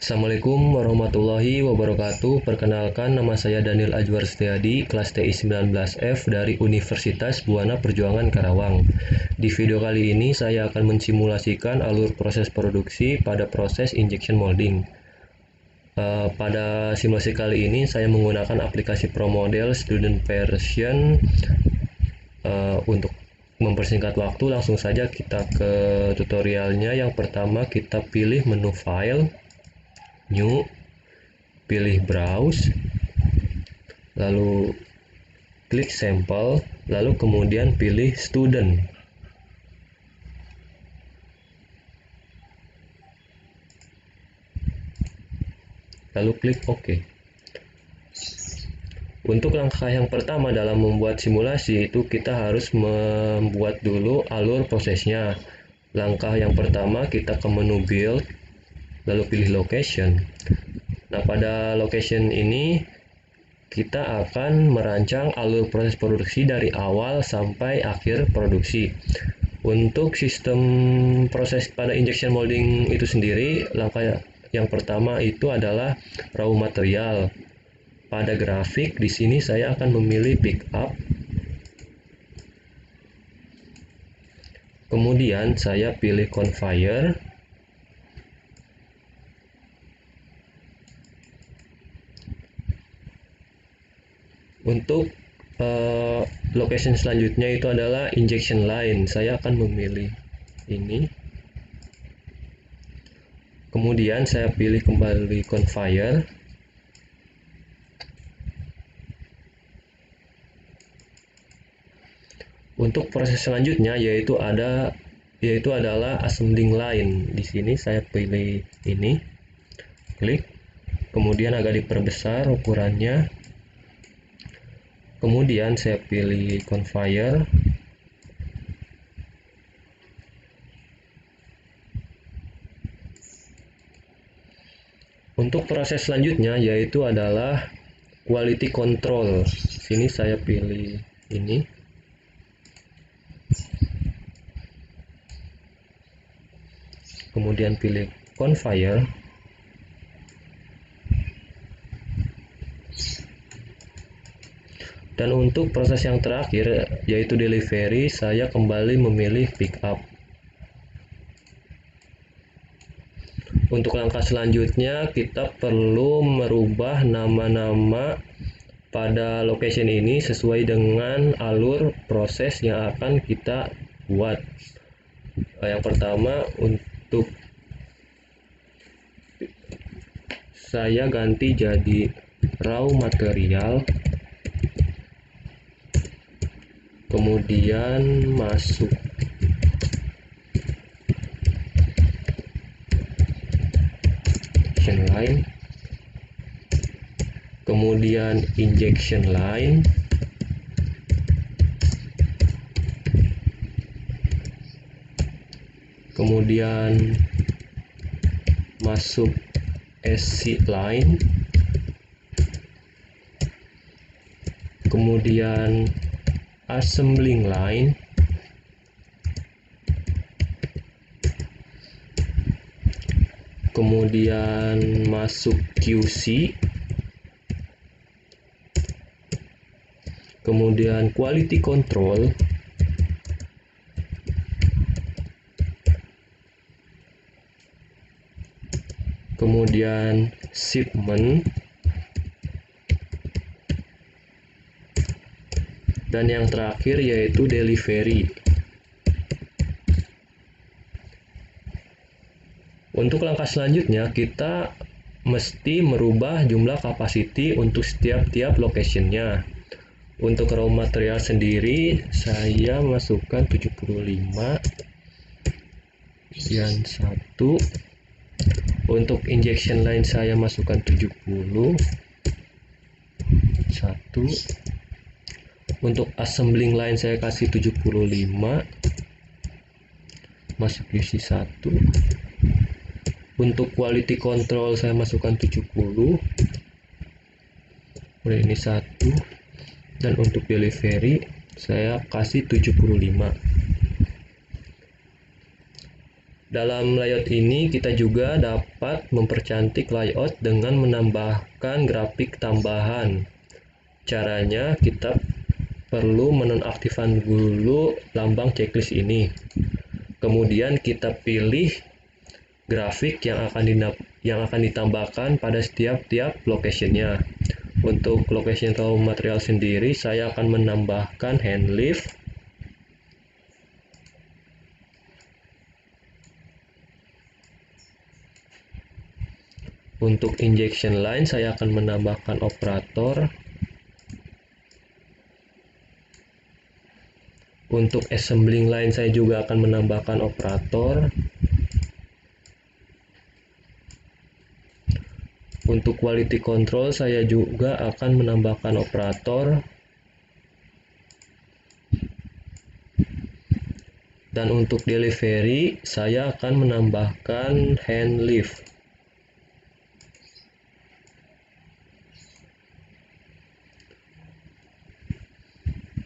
Assalamualaikum warahmatullahi wabarakatuh. Perkenalkan, nama saya Daniel Ajwar Setiadi, kelas TI 19F dari Universitas Buana Perjuangan Karawang. Di video kali ini saya akan mensimulasikan alur proses produksi pada proses injection molding. Pada simulasi kali ini saya menggunakan aplikasi ProModel Student Version. Untuk mempersingkat waktu, langsung saja kita ke tutorialnya. Yang pertama, kita pilih menu File, New, pilih Browse, lalu klik Sampel, lalu kemudian pilih Student. Lalu klik OK. Untuk langkah yang pertama dalam membuat simulasi itu kita harus membuat dulu alur prosesnya. Langkah yang pertama kita ke menu Build, lalu pilih Location. Nah, pada location ini kita akan merancang alur proses produksi dari awal sampai akhir produksi. Untuk sistem proses pada injection molding itu sendiri, langkah yang pertama itu adalah raw material. Pada grafik di sini saya akan memilih pick up. Kemudian saya pilih conveyor. Untuk location selanjutnya itu adalah injection line. Saya akan memilih ini. Kemudian saya pilih kembali conveyor. Untuk proses selanjutnya yaitu adalah assembling line. Di sini saya pilih ini, klik, kemudian agak diperbesar ukurannya. Kemudian saya pilih conveyor. Untuk proses selanjutnya yaitu adalah quality control. Sini saya pilih ini. Kemudian pilih conveyor. Dan untuk proses yang terakhir yaitu delivery, saya kembali memilih pick up. Untuk langkah selanjutnya kita perlu merubah nama-nama pada location ini sesuai dengan alur proses yang akan kita buat. Yang pertama, untuk saya ganti jadi raw material, kemudian masuk injection line, kemudian injection line, kemudian masuk SC line, kemudian assembling line, kemudian masuk QC, kemudian quality control, kemudian shipment, dan yang terakhir yaitu delivery. Untuk langkah selanjutnya kita mesti merubah jumlah capacity untuk setiap locationnya. Untuk raw material sendiri saya masukkan 75, kemudian 1. Untuk injection line saya masukkan 70, 1. Untuk assembling line saya kasih 75, masuk QC 1. Untuk quality control saya masukkan 70, kemudian ini 1. Dan untuk delivery saya kasih 75. Dalam layout ini kita juga dapat mempercantik layout dengan menambahkan grafik tambahan. Caranya kita perlu menonaktifkan dulu lambang checklist ini. Kemudian kita pilih grafik yang akan ditambahkan pada setiap location-nya. Untuk location atau material sendiri, saya akan menambahkan hand lift. Untuk injection line, saya akan menambahkan operator. Untuk assembling line, saya juga akan menambahkan operator. Untuk quality control, saya juga akan menambahkan operator. Dan untuk delivery, saya akan menambahkan hand lift.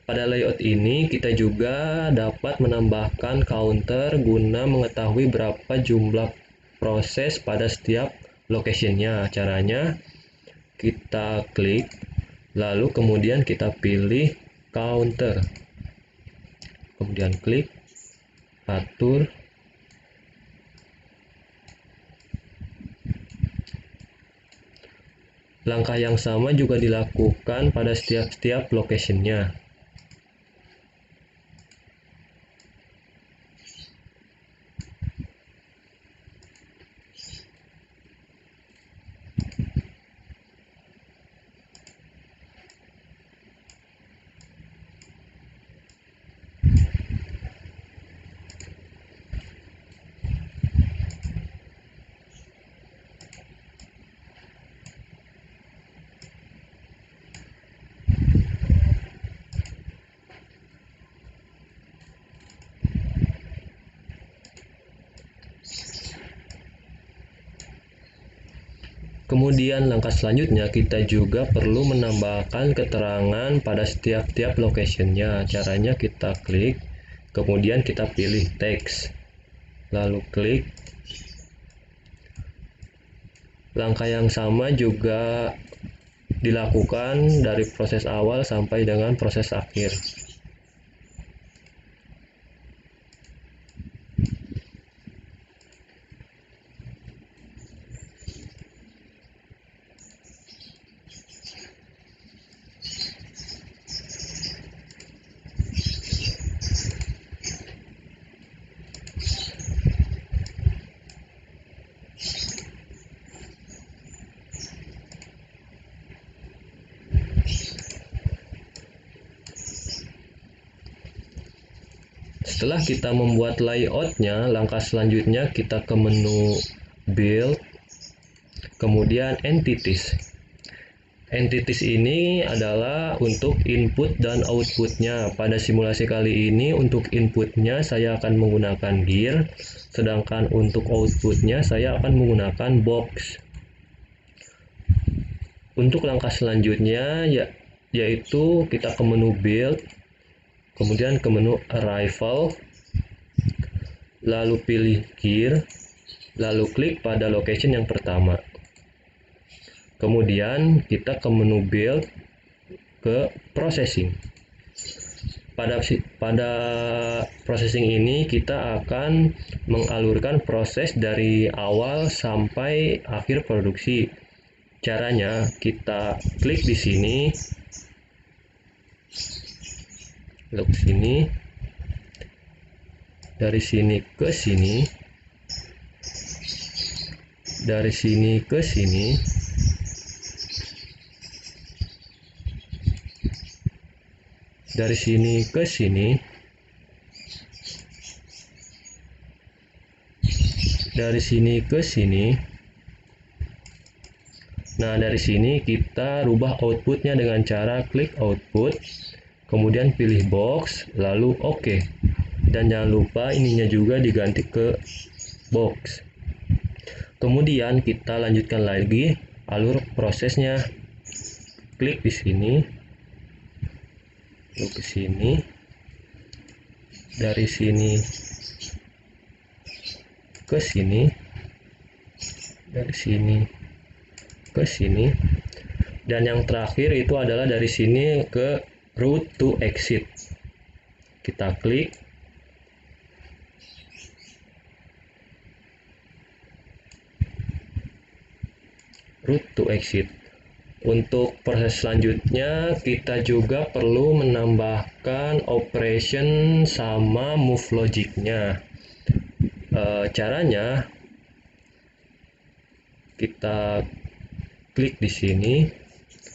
Pada layout ini, kita juga dapat menambahkan counter guna mengetahui berapa jumlah proses pada setiap location-nya. Caranya, kita klik, lalu kemudian kita pilih counter. Kemudian klik, atur. Langkah yang sama juga dilakukan pada setiap location-nya. Kemudian langkah selanjutnya kita juga perlu menambahkan keterangan pada setiap location-nya. Caranya kita klik, kemudian kita pilih teks, lalu klik. Langkah yang sama juga dilakukan dari proses awal sampai dengan proses akhir. Setelah kita membuat layoutnya, langkah selanjutnya kita ke menu Build, kemudian Entities. Entities ini adalah untuk input dan outputnya. Pada simulasi kali ini untuk inputnya saya akan menggunakan gear, sedangkan untuk outputnya saya akan menggunakan box. Untuk langkah selanjutnya yaitu kita ke menu Build, kemudian ke menu Arrival, lalu pilih Gear, lalu klik pada location yang pertama. Kemudian kita ke menu Build, ke Processing. Pada processing ini kita akan mengalurkan proses dari awal sampai akhir produksi. Caranya kita klik di sini, lalu ke sini, dari sini ke sini, dari sini ke sini, dari sini ke sini, dari sini ke sini. Nah, dari sini kita rubah outputnya dengan cara klik output, kemudian pilih box, lalu OK. Dan jangan lupa ininya juga diganti ke box. Kemudian kita lanjutkan lagi alur prosesnya. Klik di sini, lalu ke sini, dari sini ke sini, dari sini ke sini, dan yang terakhir itu adalah dari sini ke route to exit. Kita klik. Route to exit. Untuk proses selanjutnya kita juga perlu menambahkan operation sama move logicnya. Caranya kita klik di sini.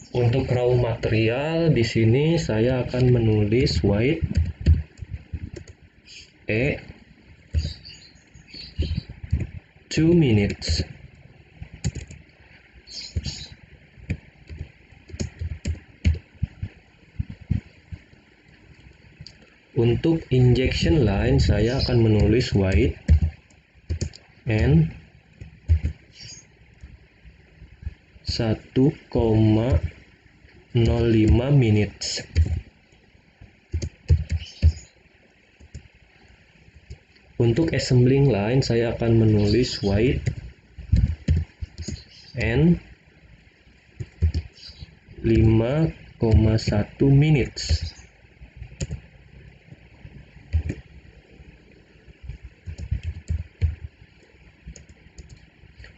Untuk raw material di sini saya akan menulis wait E 2 minutes. Untuk injection line saya akan menulis wait N 1,05 minutes. Untuk assembling line saya akan menulis wait N 5,1 minutes.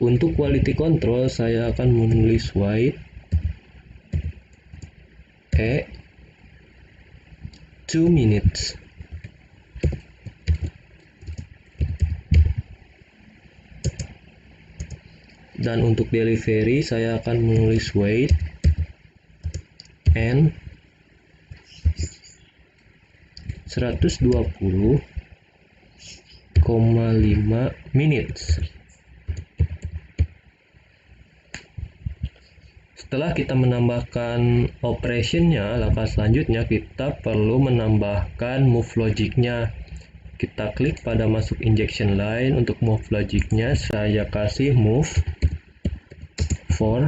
Untuk quality control saya akan menulis wait E 2 minutes. Dan untuk delivery saya akan menulis wait N 120,5 minutes. Setelah kita menambahkan operationnya, langkah selanjutnya kita perlu menambahkan move logicnya. Kita klik pada masuk injection line. Untuk move logicnya saya kasih move for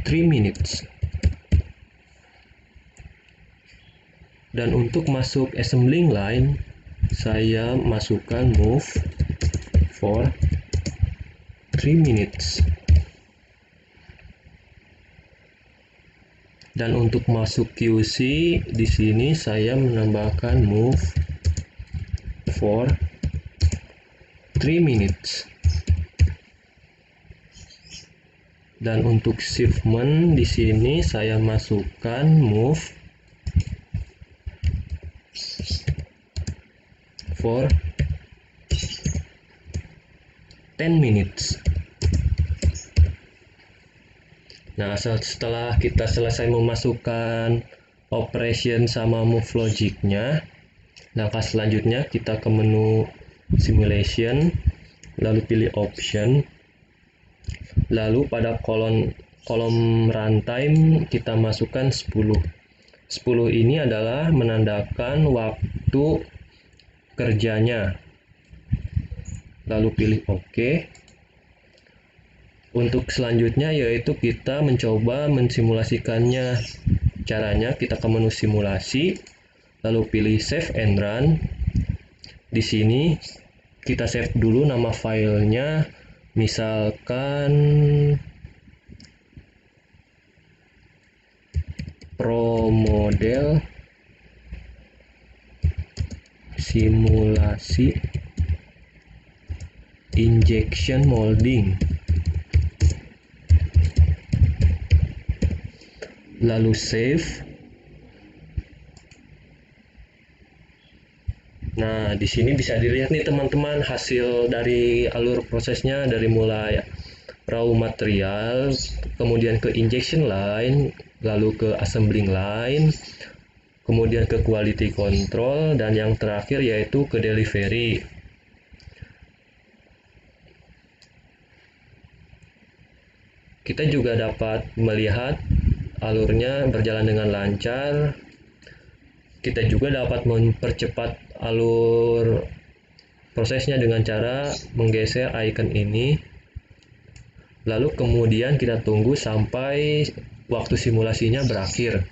3 minutes. Dan untuk masuk assembling line saya masukkan move for 3 minutes. Dan untuk masuk QC di sini saya menambahkan move for 3 minutes. Dan untuk shipment di sini saya masukkan move for 10 minutes. Nah, setelah kita selesai memasukkan operation sama move logicnya, langkah selanjutnya kita ke menu simulation, lalu pilih option, lalu pada kolom runtime kita masukkan 10. 10 ini adalah menandakan waktu kerjanya. Lalu pilih OK. Untuk selanjutnya yaitu kita mencoba mensimulasikannya. Caranya kita ke menu simulasi, lalu pilih save and run. Di sini kita save dulu nama filenya, misalkan pro model simulasi injection molding. Lalu save. Nah, di sini bisa dilihat nih teman-teman hasil dari alur prosesnya dari mulai raw material, kemudian ke injection line, lalu ke assembling line, kemudian ke quality control, dan yang terakhir yaitu ke delivery. Kita juga dapat melihat alurnya berjalan dengan lancar. Kita juga dapat mempercepat alur prosesnya dengan cara menggeser icon ini. Lalu kemudian kita tunggu sampai waktu simulasinya berakhir.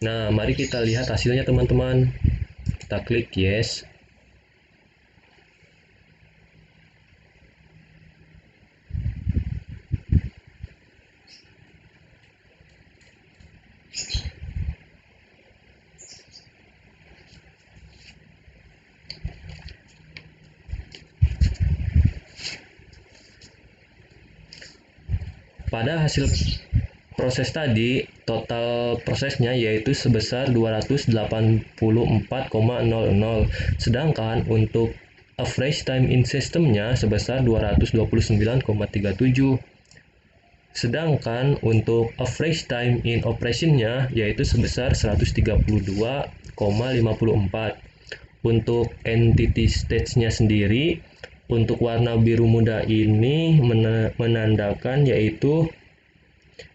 Nah, mari kita lihat hasilnya teman-teman. Kita klik yes. Pada hasil proses tadi, total prosesnya yaitu sebesar 284,00, sedangkan untuk average time in systemnya sebesar 229,37. Sedangkan untuk average time in operationnya yaitu sebesar 132,54. Untuk entity stage-nya sendiri, untuk warna biru muda ini menandakan yaitu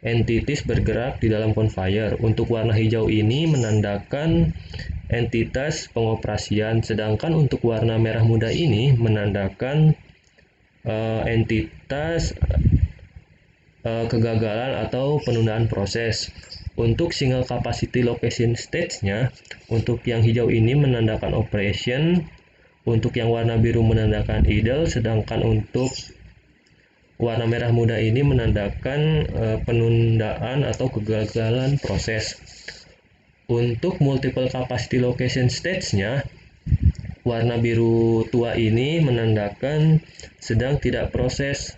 entities bergerak di dalam conveyor. Untuk warna hijau ini menandakan entitas pengoperasian, sedangkan untuk warna merah muda ini menandakan entitas kegagalan atau penundaan proses. Untuk single capacity location stage-nya, untuk yang hijau ini menandakan operation, untuk yang warna biru menandakan idle, sedangkan untuk warna merah muda ini menandakan penundaan atau kegagalan proses. Untuk multiple capacity location stage-nya, warna biru tua ini menandakan sedang tidak proses,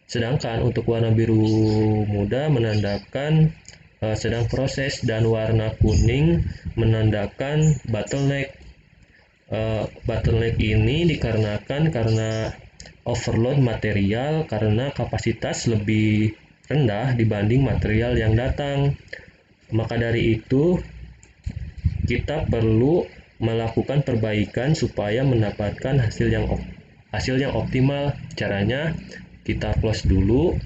sedangkan untuk warna biru muda menandakan sedang proses, dan warna kuning menandakan bottleneck. Bottleneck ini dikarenakan karena overload material karena kapasitas lebih rendah dibanding material yang datang. Maka dari itu, kita perlu melakukan perbaikan supaya mendapatkan hasil yang optimal. Caranya, kita close dulu.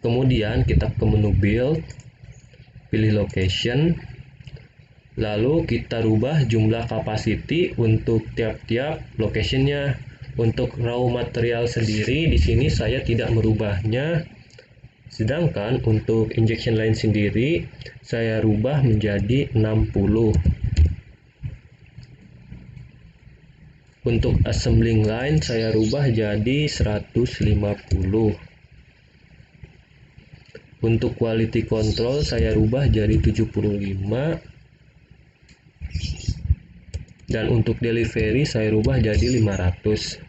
Kemudian kita ke menu build, pilih location, lalu kita rubah jumlah capacity untuk tiap-tiap locationnya. Untuk raw material sendiri di sini saya tidak merubahnya, sedangkan untuk injection line sendiri saya rubah menjadi 60. Untuk assembling line saya rubah jadi 150. Untuk quality control saya rubah jadi 75. Dan untuk delivery saya rubah jadi 500.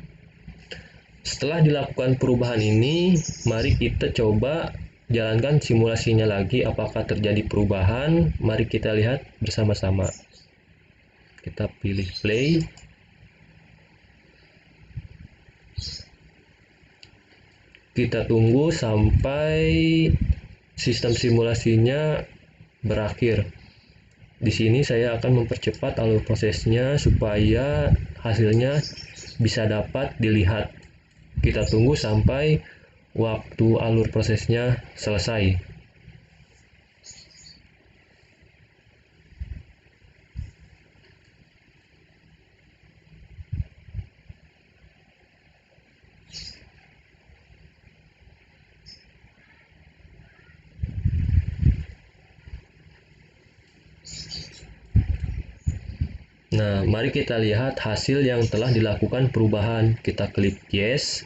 Setelah dilakukan perubahan ini, mari kita coba jalankan simulasinya lagi apakah terjadi perubahan. Mari kita lihat bersama-sama. Kita pilih play. Kita tunggu sampai sistem simulasinya berakhir. Di sini saya akan mempercepat alur prosesnya supaya hasilnya bisa dapat dilihat. Kita tunggu sampai waktu alur prosesnya selesai. Nah, mari kita lihat hasil yang telah dilakukan perubahan. Kita klik yes.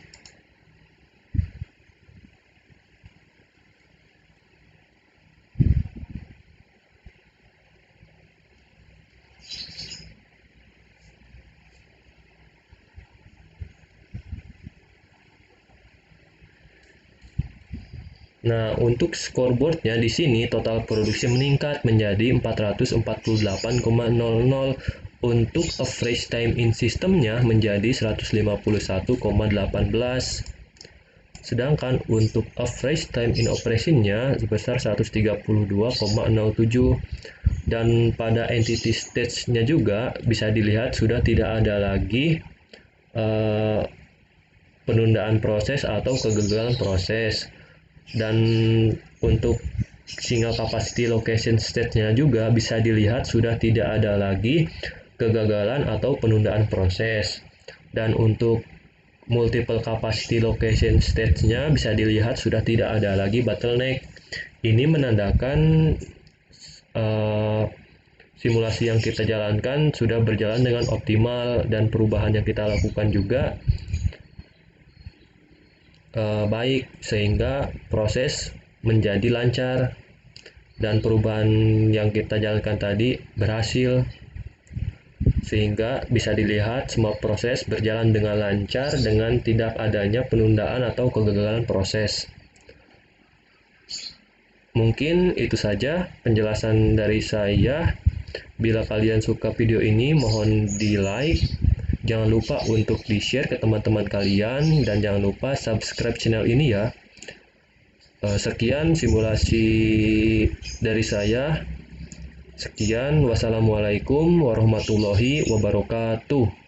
Nah, untuk scoreboardnya di sini total produksi meningkat menjadi 448,00. Untuk average time in systemnya menjadi 151,18. Sedangkan untuk average time in operationnya sebesar 132,07. Dan pada entity stage-nya juga bisa dilihat sudah tidak ada lagi penundaan proses atau kegagalan proses. Dan untuk single capacity location stage-nya juga bisa dilihat sudah tidak ada lagi kegagalan atau penundaan proses. Dan untuk multiple capacity location stage-nya bisa dilihat sudah tidak ada lagi bottleneck. Ini menandakan simulasi yang kita jalankan sudah berjalan dengan optimal dan perubahan yang kita lakukan juga baik, sehingga proses menjadi lancar dan perubahan yang kita jalankan tadi berhasil, sehingga bisa dilihat semua proses berjalan dengan lancar dengan tidak adanya penundaan atau kegagalan proses. Mungkin itu saja penjelasan dari saya. Bila kalian suka video ini, mohon di like. Jangan lupa untuk di-share ke teman-teman kalian dan jangan lupa subscribe channel ini ya. Sekian simulasi dari saya. Sekian, wassalamualaikum warahmatullahi wabarakatuh.